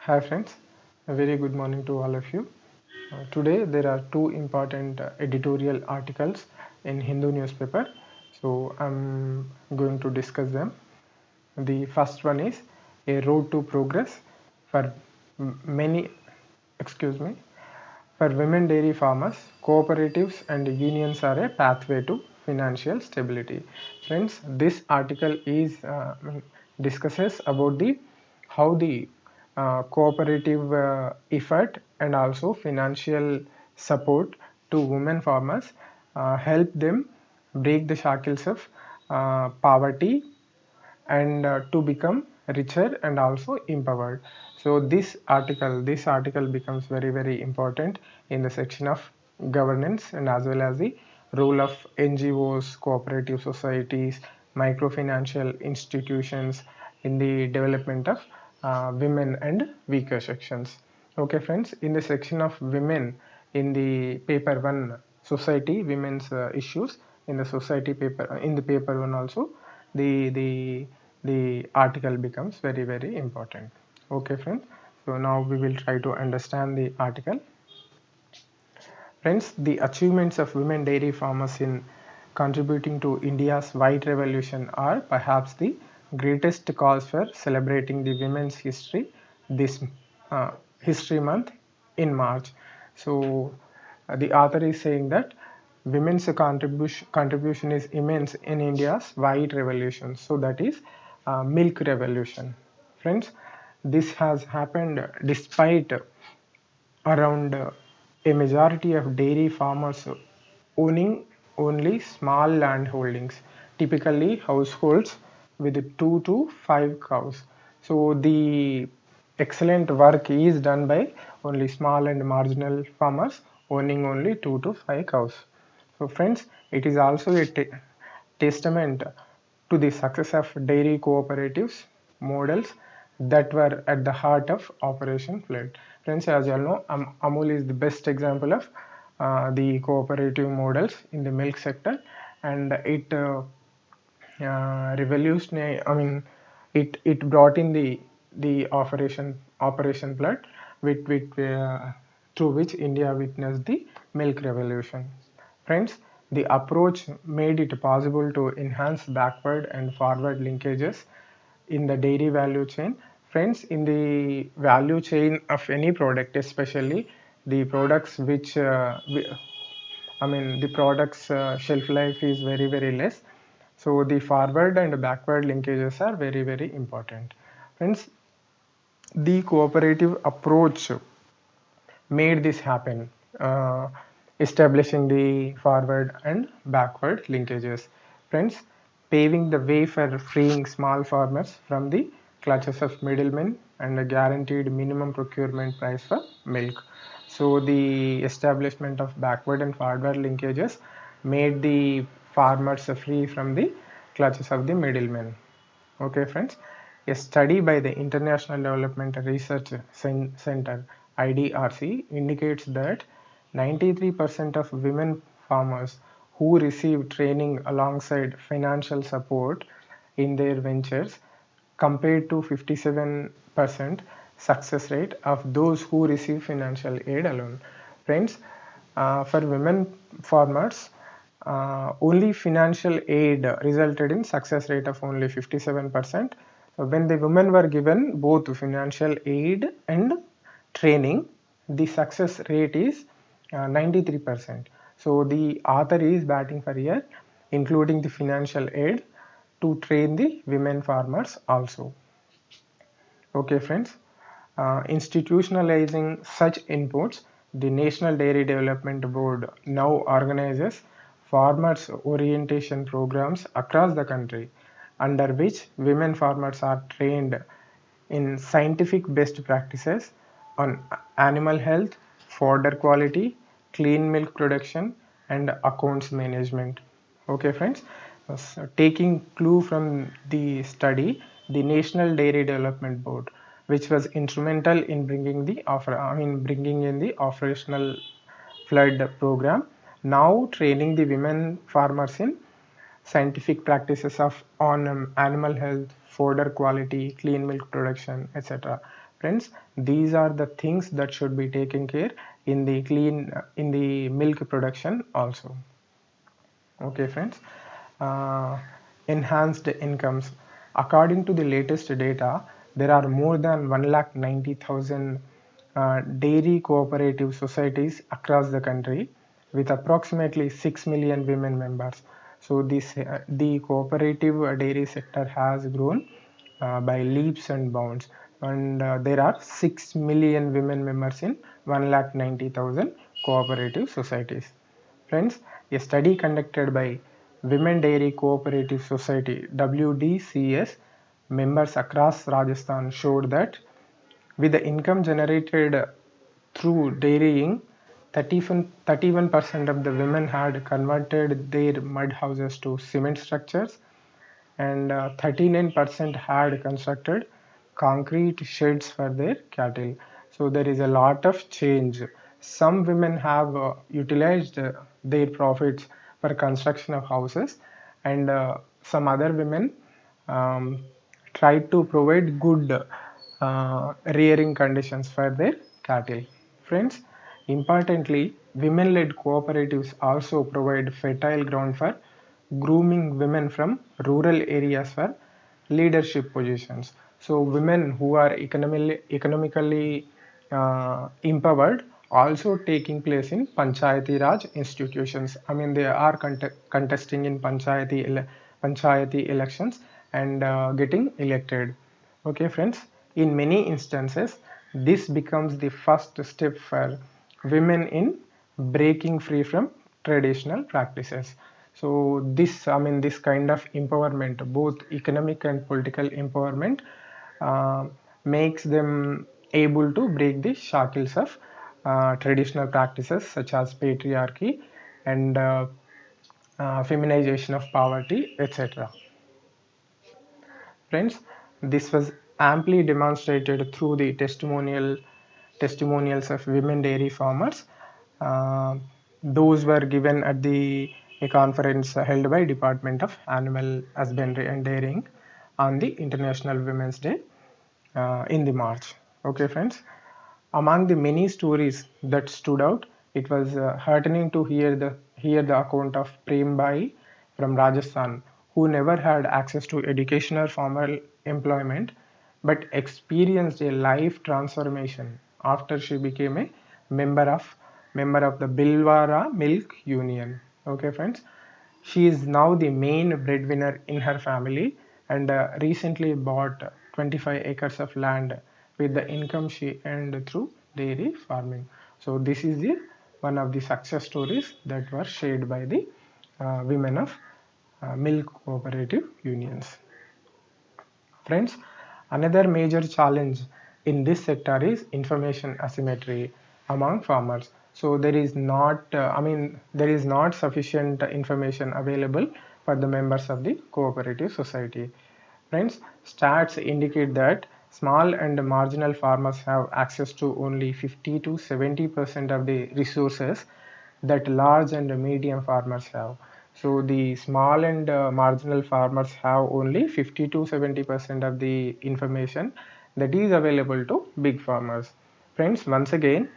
Hi friends, a very good morning to all of you. Today there are two important editorial articles in Hindu newspaper. So I'm going to discuss them. The first one is a road to progress for many, excuse me, for women dairy farmers, cooperatives and unions are a pathway to financial stability. Friends, this article is discusses about the how the cooperative effort and also financial support to women farmers help them break the shackles of poverty and to become richer and also empowered. So this article becomes very important in the section of governance and as well as the role of NGOs, cooperative societies, microfinancial institutions in the development of women and weaker sections. Okay friends, in the section of women in the paper 1 society women's issues, in the society paper, in the paper 1 also, the article becomes very important. Okay friends, so now we will try to understand the article. Friends, the achievements of women dairy farmers in contributing to India's white revolution are perhaps the greatest cause for celebrating the women's history this uh, history month in March. So the author is saying that women's contribution is immense in India's white revolution. So that is milk revolution. Friends, this has happened despite around a majority of dairy farmers owning only small land holdings, typically households with 2 to 5 cows. So the excellent work is done by only small and marginal farmers owning only 2 to 5 cows. So friends, it is also a testament to the success of dairy cooperatives models that were at the heart of Operation Flood. Friends, as you all know, Amul is the best example of the cooperative models in the milk sector, and it revolutionary. I mean, it brought in the Operation Flood, with through which India witnessed the milk revolution. Friends, the approach made it possible to enhance backward and forward linkages in the dairy value chain. Friends, in the value chain of any product, especially the products which I mean the products shelf life is very less, so the forward and backward linkages are very important. Friends, the cooperative approach made this happen, establishing the forward and backward linkages. Friends, paving the way for freeing small farmers from the clutches of middlemen and a guaranteed minimum procurement price for milk. So the establishment of backward and forward linkages made the farmers free from the clutches of the middlemen. Okay, friends. A study by the International Development Research Center (IDRC) indicates that 93% of women farmers who receive training alongside financial support in their ventures, compared to 57% success rate of those who receive financial aid alone. Friends, for women farmers, only financial aid resulted in success rate of only 57%. When the women were given both financial aid and training, the success rate is 93%. So the author is batting for here, including the financial aid to train the women farmers also. Okay, friends. Institutionalizing such inputs, the National Dairy Development Board now organizes farmers orientation programs across the country, under which women farmers are trained in scientific best practices on animal health, fodder quality, clean milk production, and accounts management. Okay, friends. Taking clue from the study, the National Dairy Development Board, which was instrumental in bringing in the operational flood program, now training the women farmers in scientific practices of on animal health, fodder quality, clean milk production, etc. Friends, these are the things that should be taken care in the in the milk production also. Okay, friends. Uh, Enhanced incomes. According to the latest data, there are more than 1,90,000 dairy cooperative societies across the country with approximately 6 million women members. So the cooperative dairy sector has grown by leaps and bounds, and there are 6 million women members in 1,90,000 cooperative societies. Friends, a study conducted by Women Dairy Cooperative Society WDCS members across Rajasthan showed that with the income generated through dairying, 31% of the women had converted their mud houses to cement structures, and 39% had constructed concrete sheds for their cattle. So there is a lot of change. Some women have utilized their profits for construction of houses, and some other women um, try to provide good rearing conditions for their cattle. Friends, importantly, women-led cooperatives also provide fertile ground for grooming women from rural areas for leadership positions. So women who are economically empowered also taking place in Panchayati Raj institutions. I mean, they are contesting in Panchayati elections and getting elected. Okay, friends. In many instances, this becomes the first step for women in breaking free from traditional practices. So this kind of empowerment, both economic and political empowerment, uh, makes them able to break the shackles of traditional practices such as patriarchy and feminization of poverty, etc. Friends, this was amply demonstrated through the testimonials of women dairy farmers. Uh, those were given at a conference held by Department of Animal Husbandry and Dairying on the International Women's Day in the March. Okay, friends. Among the many stories that stood out, it was heartening to hear the account of Prem Bai from Rajasthan, who never had access to education or formal employment, but experienced a life transformation after she became a member of member of the Bilwara Milk Union. Okay, friends. She is now the main breadwinner in her family and recently bought 25 acres of land with the income she earned through dairy farming. So this is one of the success stories that were shared by the women of milk cooperative unions. Friends, another major challenge in this sector is information asymmetry among farmers. So there is not sufficient information available for the members of the cooperative society. Friends, stats indicate that small and marginal farmers have access to only 50 to 70% of the resources that large and medium farmers have. So the small and marginal farmers have only 50 to 70% of the information that is available to big farmers. Friends, once again,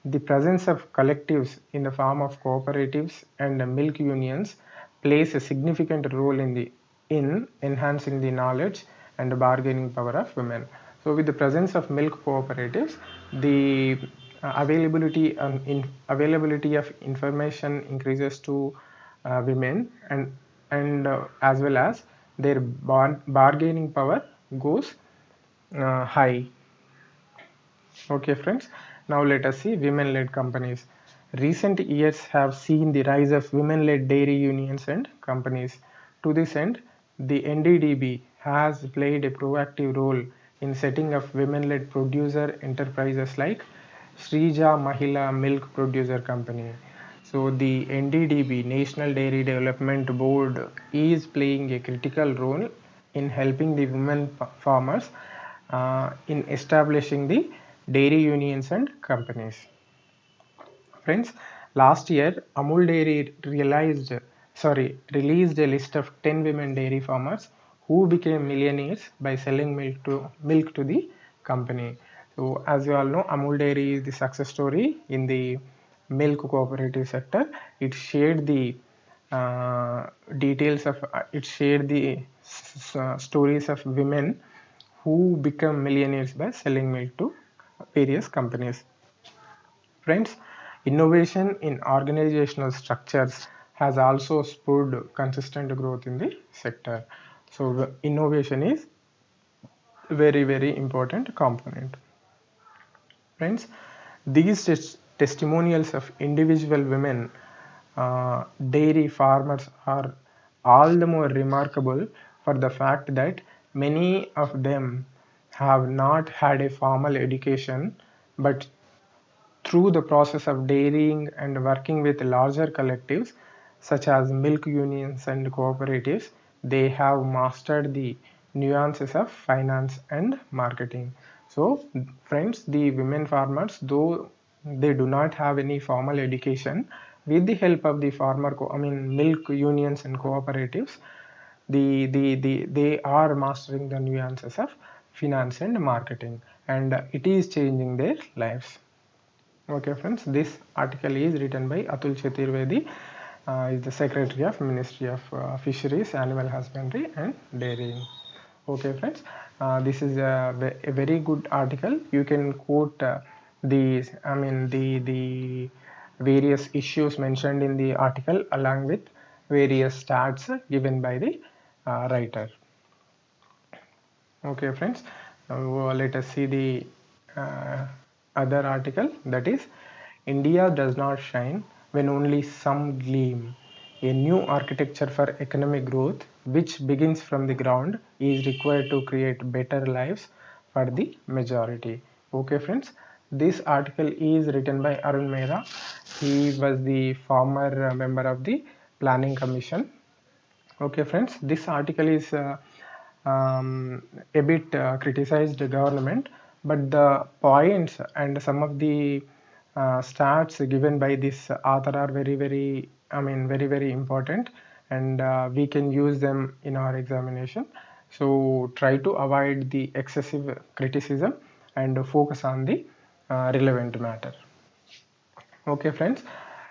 the presence of collectives in the form of cooperatives and milk unions plays a significant role in enhancing the knowledge and bargaining power of women. So with the presence of milk cooperatives, the availability of information increases to women, and as well as their bargaining power goes high. Okay, friends. Now let us see women-led companies. Recent years have seen the rise of women-led dairy unions and companies. To this end, the NDDB has played a proactive role in setting up women-led producer enterprises like Srija Mahila Milk Producer Company. So the NDDB, National Dairy Development Board, is playing a critical role in helping the women farmers in establishing the dairy unions and companies. Friends, last year Amul Dairy realized released a list of 10 women dairy farmers who became millionaires by selling milk to the company. So as you all know, Amul Dairy is the success story in the milk cooperative sector. It shared the details of it shared the stories of women who become millionaires by selling milk to various companies. Friends, innovation in organizational structures has also spurred consistent growth in the sector. So innovation is very important component. Friends, these testimonials of individual women dairy farmers are all the more remarkable for the fact that many of them have not had a formal education, but through the process of dairying and working with larger collectives such as milk unions and cooperatives, they have mastered the nuances of finance and marketing. So, friends, the women farmers, though they do not have any formal education, with the help of the milk unions and cooperatives, they are mastering the nuances of finance and marketing, and it is changing their lives. Okay, friends, this article is written by Atul Chaturvedi, is the Secretary of Ministry of Fisheries, Animal Husbandry and Dairying. Okay, friends, this is a very good article. You can quote the various issues mentioned in the article along with various stats given by the writer. Okay, friends, now let us see the uh, other article, that is India does not shine when only some gleam. A new architecture for economic growth, which begins from the ground, is required to create better lives for the majority. Okay, friends, this article is written by Arun Mehra. He was the former member of the Planning Commission. Okay, friends, this article is a bit criticized the government, but the points and some of the stats given by this author are very important, and we can use them in our examination. So try to avoid the excessive criticism and focus on the relevant matter. Okay, friends,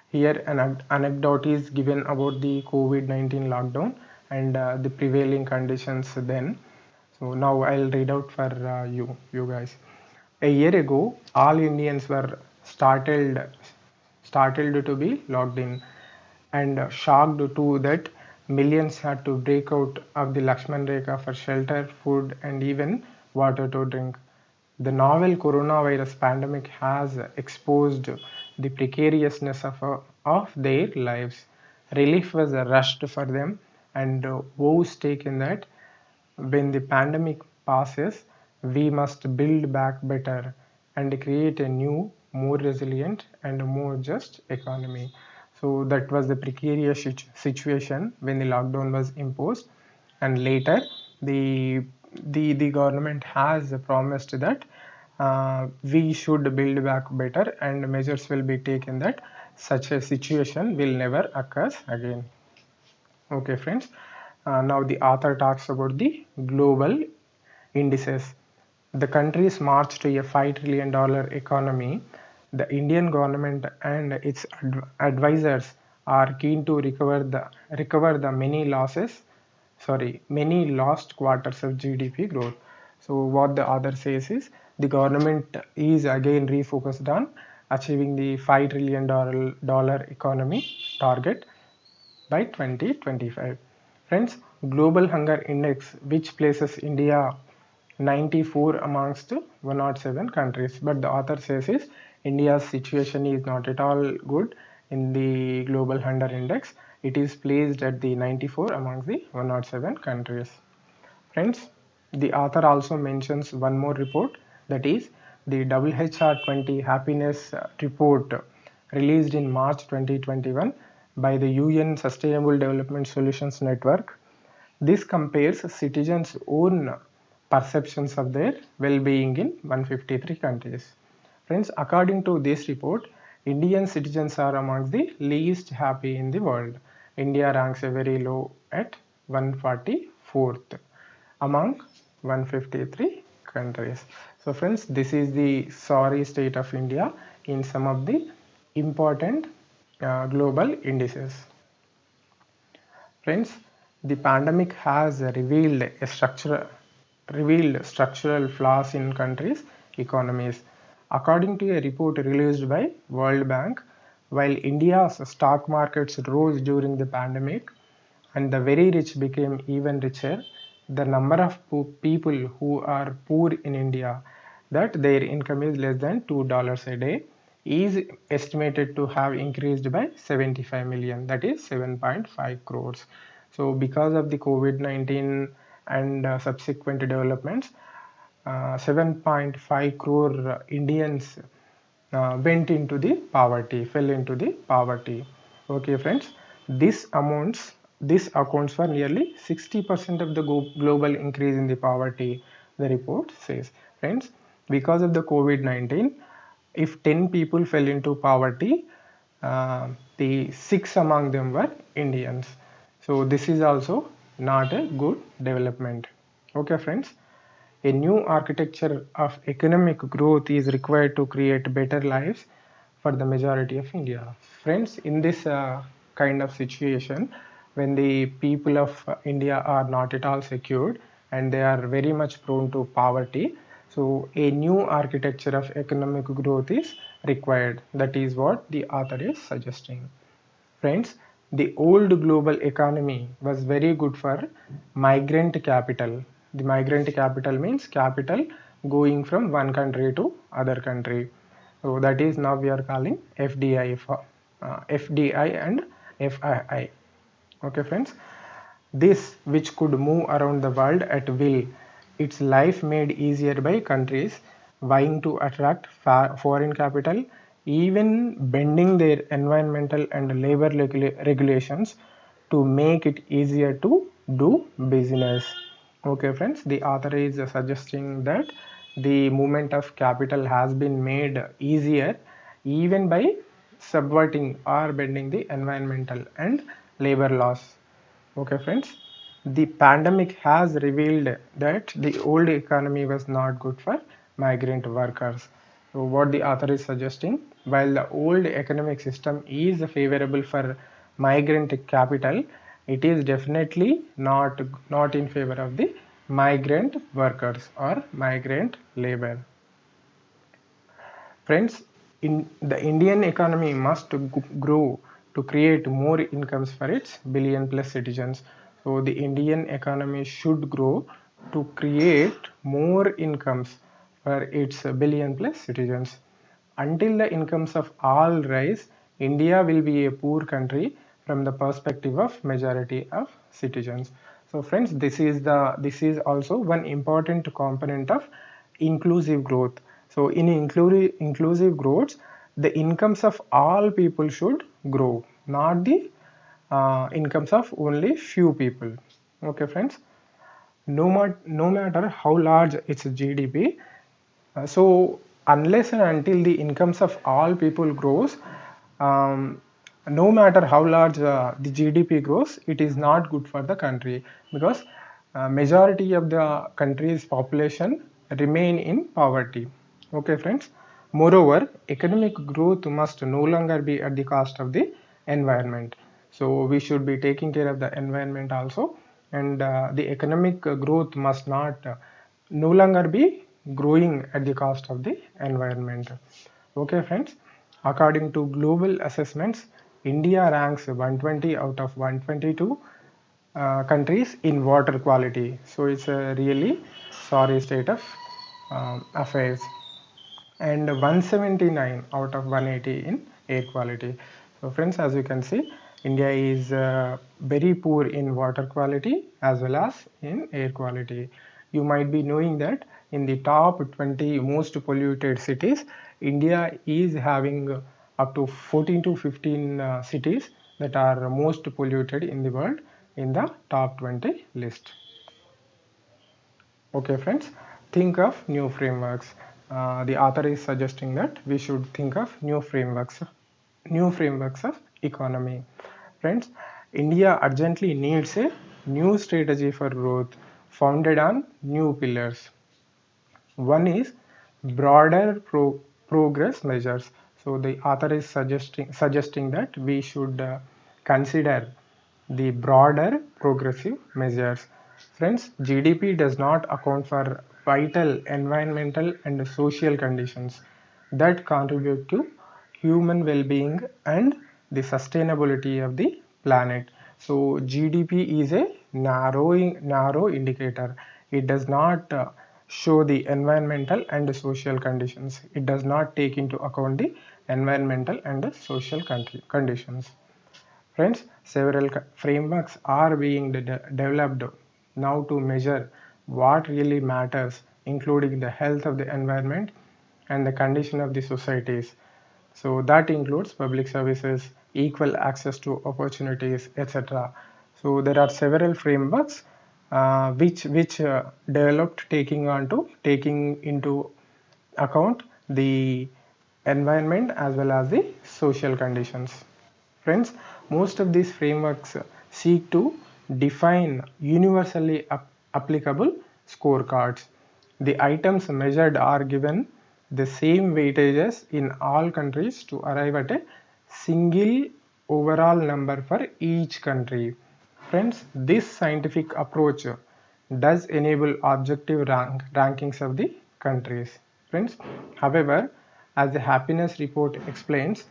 here an anecdote is given about the COVID-19 lockdown and the prevailing conditions then. So now I'll read out for you guys. A year ago, all Indians were startled to be locked in, and shocked too that millions had to break out of the Lakshman Rekha for shelter, food, and even water to drink. The novel coronavirus pandemic has exposed the precariousness of their lives. Relief was rushed for them, and vows taken that when the pandemic passes, we must build back better and create a new, more resilient, and more just economy. So that was the precarious situation when the lockdown was imposed, and later the the government has promised that we should build back better, and measures will be taken that such a situation will never occur again. Okay, friends. Now the author talks about the global indices. The country's march to a $5 trillion economy. The Indian government and its advisors are keen to recover the many lost quarters of GDP growth. So what the author says is the government is again refocused on achieving the $5 trillion economy target by 2025. Friends, Global Hunger Index, which places India 94 amongst 107 countries, but the author says is India's situation is not at all good in the Global Hunger Index. It is placed at the 94 amongst the 107 countries. Friends, the author also mentions one more report, that is the WHR 20 Happiness Report released in March 2021 by the UN Sustainable Development Solutions Network. This compares citizens' own perceptions of their well-being in 153 countries. Friends, according to this report, Indian citizens are amongst the least happy in the world. India ranks a very low at 144th among 153 countries. So friends, this is the sorry state of India in some of the important global indices. Friends, the pandemic has revealed structural flaws in countries' economies. According to a report released by World Bank, while India's stock markets rose during the pandemic and the very rich became even richer, the number of people who are poor in India, that their income is less than $2 a day, is estimated to have increased by 75 million, that is 7.5 crores. So because of the COVID-19 and subsequent developments, 7.5 crore Indians fell into the poverty. Okay, friends, this accounts for nearly 60% of the global increase in the poverty, the report says. Friends, because of the COVID-19, if 10 people fell into poverty, the 6 among them were Indians. So this is also not a good development. Okay, friends. A new architecture of economic growth is required to create better lives for the majority of India. Friends, in this kind of situation, when the people of India are not at all secured and they are very much prone to poverty, so a new architecture of economic growth is required. That is what the author is suggesting. Friends, the old global economy was very good for migrant capital. The migrant capital means capital going from one country to other country. So that is now we are calling FDI for FDI and FII. Okay, friends. This, which could move around the world at will, its life made easier by countries vying to attract foreign capital, even bending their environmental and labor regulations to make it easier to do business. Okay, friends, the author is suggesting that the movement of capital has been made easier even by subverting or bending the environmental and labor laws. Okay, friends, the pandemic has revealed that the old economy was not good for migrant workers. So, what the author is suggesting, while the old economic system is favorable for migrant capital, it is definitely not in favor of the migrant workers or migrant labor. Friends, the Indian economy must grow to create more incomes for its billion plus citizens. So the Indian economy should grow to create more incomes for its billion plus citizens. Until the incomes of all rise, India will be a poor country from the perspective of majority of citizens. So friends, this is also one important component of inclusive growth. So in inclusive growth, the incomes of all people should grow, not the incomes of only few people. Okay, friends. No matter how large its GDP, so unless and until the incomes of all people grows, um, no matter how large the GDP grows, it is not good for the country, because majority of the country's population remain in poverty. Okay, friends. Moreover, economic growth must no longer be at the cost of the environment. So we should be taking care of the environment also, and the economic growth must not no longer be growing at the cost of the environment. Okay, friends. According to global assessments, India ranks 120 out of 122 countries in water quality. So it's a really sorry state of affairs, and 179 out of 180 in air quality. So friends, as you can see, India is very poor in water quality as well as in air quality. You might be knowing that in the top 20 most polluted cities, India is having up to 14 to 15 cities that are most polluted in the world in the top 20 list. Okay, friends, think of new frameworks. The author is suggesting that we should think of new frameworks of economy. Friends, India urgently needs a new strategy for growth founded on new pillars. One is broader progress measures. So the author is suggesting that we should consider the broader progressive measures. Friends, GDP does not account for vital environmental and social conditions that contribute to human well-being and the sustainability of the planet. So GDP is a narrow indicator. It does not show the environmental and social conditions. It does not take into account the environmental and social conditions. Friends, several frameworks are being developed now to measure what really matters, including the health of the environment and the condition of the societies. So that includes public services, equal access to opportunities, etc. So there are several frameworks which developed taking into account the environment as well as the social conditions. Friends, most of these frameworks seek to define universally applicable scorecards. The items measured are given the same weightages in all countries to arrive at a single overall number for each country. Friends, this scientific approach does enable objective rankings of the countries. Friends, however, as the happiness report explains,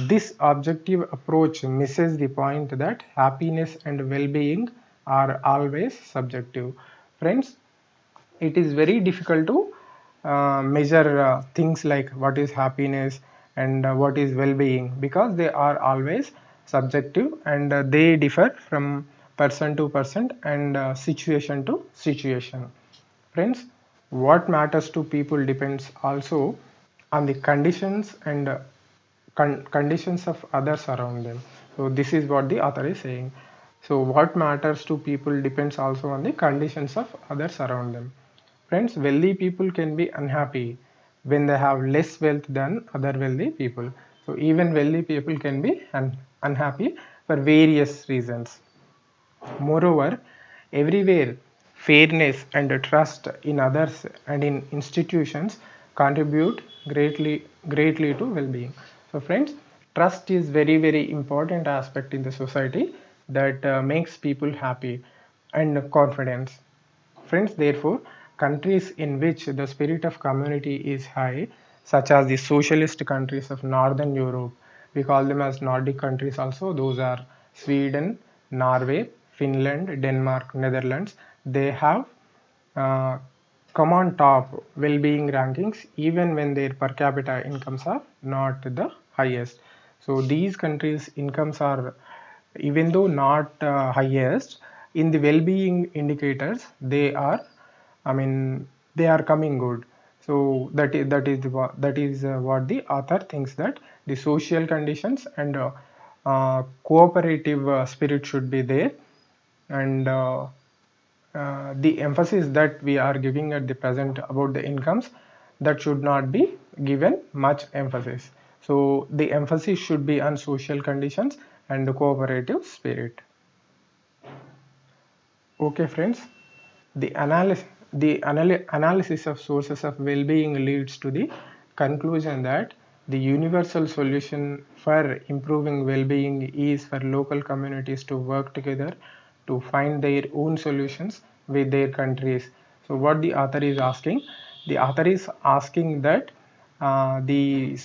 this objective approach misses the point that happiness and well-being are always subjective. Friends, it is very difficult to measure things like what is happiness and what is well-being, because they are always subjective and they differ from person to person and situation to situation. Friends, what matters to people depends also on the conditions and conditions of others around them. So this is what the author is saying. So what matters to people depends also on the conditions of others around them. Friends, wealthy people can be unhappy when they have less wealth than other wealthy people. So even wealthy people can be unhappy for various reasons. Moreover, everywhere fairness and trust in others and in institutions contribute greatly to well-being. So friends, trust is very important aspect in the society that makes people happy and confidence. Friends, therefore, countries in which the spirit of community is high, such as the socialist countries of Northern Europe, we call them as Nordic countries also, those are Sweden, Norway, Finland, Denmark, Netherlands, they have uh, come on top well-being rankings even when their per capita incomes are not the highest. So these countries incomes are, even though not highest in the well-being indicators, they are, I mean, they are coming good. So that is what the author thinks, that the social conditions and cooperative spirit should be there, and the emphasis that we are giving at the present about the incomes, that should not be given much emphasis. So the emphasis should be on social conditions and the cooperative spirit. Okay, friends, the analysis of sources of well-being leads to the conclusion that the universal solution for improving well-being is for local communities to work together to find their own solutions with their countries. So what the author is asking that the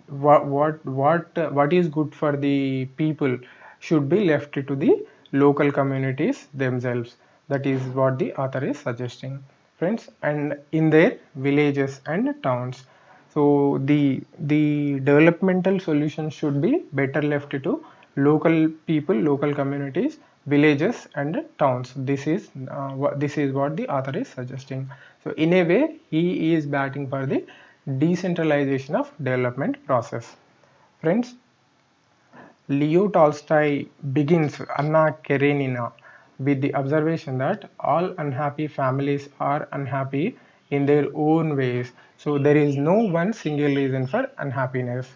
what is good for the people should be left to the local communities themselves. That is what the author is suggesting, friends, and in their villages and towns. So the developmental solutions should be better left to local people, local communities, villages and towns. This is what the author is suggesting. So in a way, he is batting for the decentralization of development process. Friends, Leo Tolstoy begins Anna Karenina with the observation that all unhappy families are unhappy in their own ways. So there is no one single reason for unhappiness.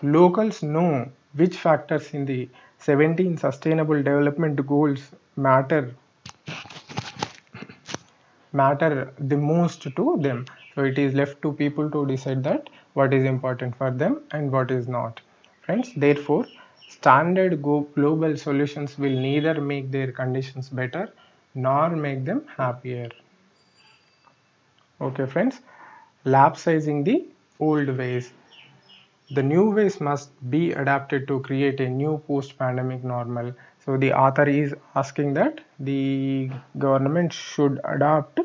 Locals know which factors in the 17 sustainable development goals matter the most to them. So it is left to people to decide that what is important for them and what is not. Friends, therefore, standard global solutions will neither make their conditions better nor make them happier. Okay, friends, lapsizing the old ways. The new ways must be adapted to create a new post-pandemic normal. So the author is asking that the government should adopt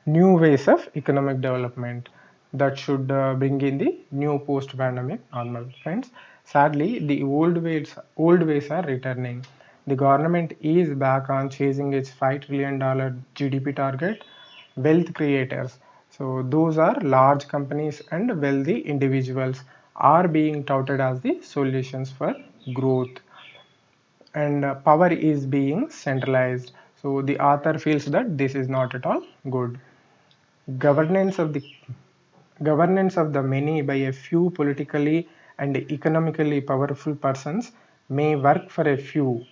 new ways of economic development that should bring in the new post-pandemic normal. Friends, sadly, the old ways are returning. The government is back on chasing its $5 trillion GDP target. Wealth creators, so those are large companies and wealthy individuals, are being touted as the solutions for growth, and power is being centralized. So the author feels that this is not at all good. Governance of the Governance of the many by a few politically and economically powerful persons may work for a few.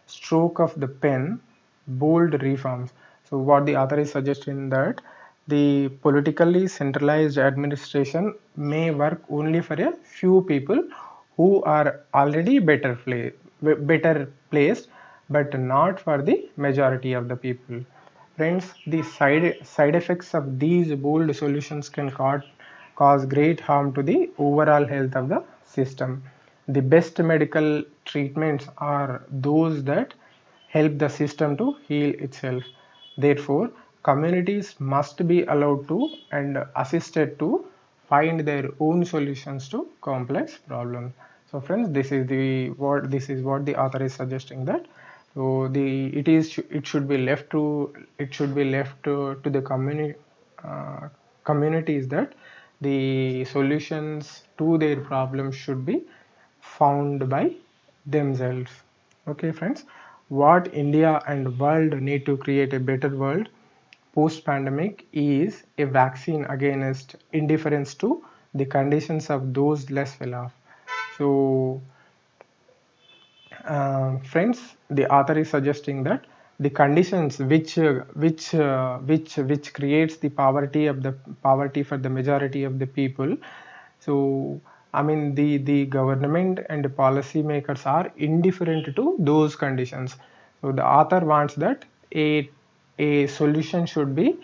Stroke of the pen, bold reforms. So, what the author is suggesting that the politically centralized administration may work only for a few people who are already better placed, but not for the majority of the people. Friends, the side effects of these bold solutions can cause great harm to the overall health of the system. The best medical treatments are those that help the system to heal itself. Therefore, communities must be allowed to and assisted to find their own solutions to complex problems. So, friends, this is what the author is suggesting, that so it should be left to the communities, that the solutions to their problems should be found by themselves. Okay, friends, what India and world need to create a better world post pandemic is a vaccine against indifference to the conditions of those less well off. So, friends, the author is suggesting that the conditions which creates the poverty for the majority of the people. So, I mean, the government and the policymakers are indifferent to those conditions. So the author wants that a solution should be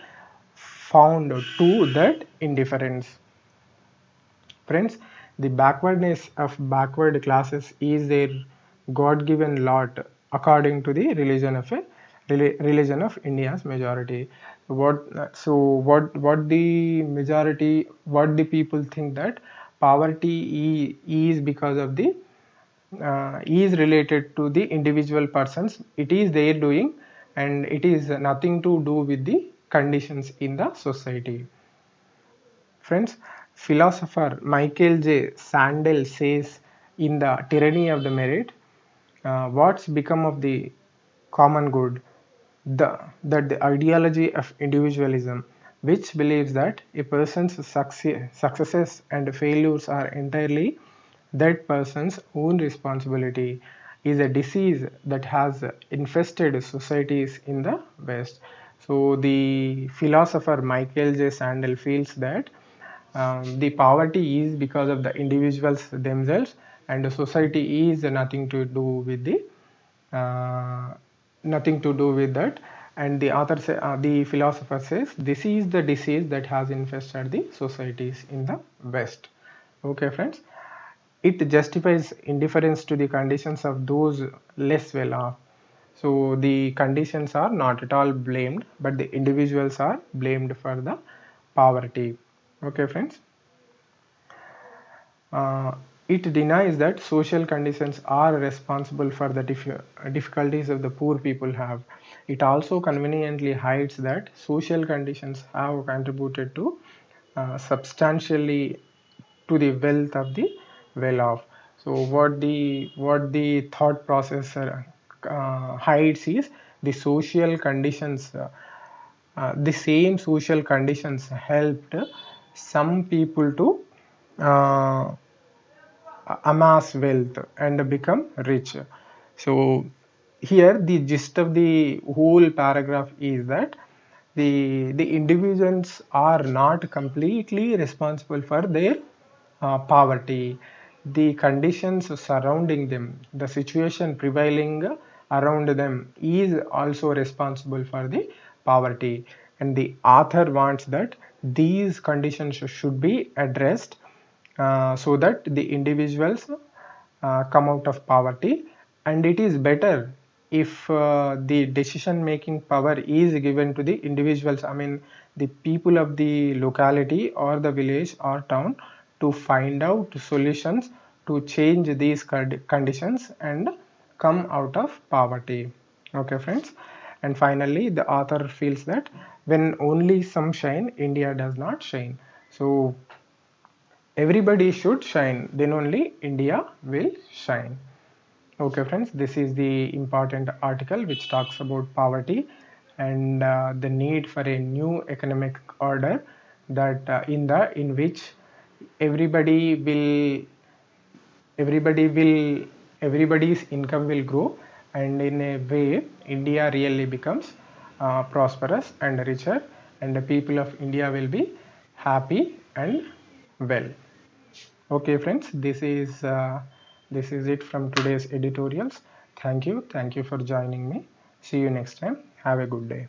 found to that indifference. Friends, the backwardness of backward classes is their God-given lot, according to the religion of India's majority. What the majority, what the people think, that poverty is because of the is related to the individual persons. It is their doing, and it is nothing to do with the conditions in the society. Friends, philosopher Michael J. Sandel says in The Tyranny of the Merit, what's become of the common good? That the ideology of individualism, which believes that a person's successes and failures are entirely that person's own responsibility, is a disease that has infested societies in the West. So, the philosopher Michael J. Sandel feels that the poverty is because of the individuals themselves, and the society is uh, nothing to do with that. And the philosopher says this is the disease that has infested the societies in the West. Okay, friends, it justifies indifference to the conditions of those less well off. So the conditions are not at all blamed, but the individuals are blamed for the poverty. Okay, friends. Uh, it denies that social conditions are responsible for the difficulties of the poor people have. It also conveniently hides that social conditions have contributed to substantially to the wealth of the well-off. So what the thought process hides is the social conditions. The same social conditions helped some people to uh, amass wealth and become rich. So here the gist of the whole paragraph is that the individuals are not completely responsible for their poverty. The conditions surrounding them, the situation prevailing around them is also responsible for the poverty. And the author wants that these conditions should be addressed so that the individuals come out of poverty. And it is better if the decision making power is given to the individuals, I mean the people of the locality or the village or town, to find out solutions to change these conditions and come out of poverty. Okay friends, and finally the author feels that when only some shine, India does not shine. So everybody should shine, then only India will shine. Okay friends, this is the important article which talks about poverty and the need for a new economic order, that in which everybody will everybody will, everybody's income will grow, and in a way India really becomes prosperous and richer, and the people of India will be happy and well. Okay friends, this is it from today's editorials. Thank you for joining me. See you next time. Have a good day.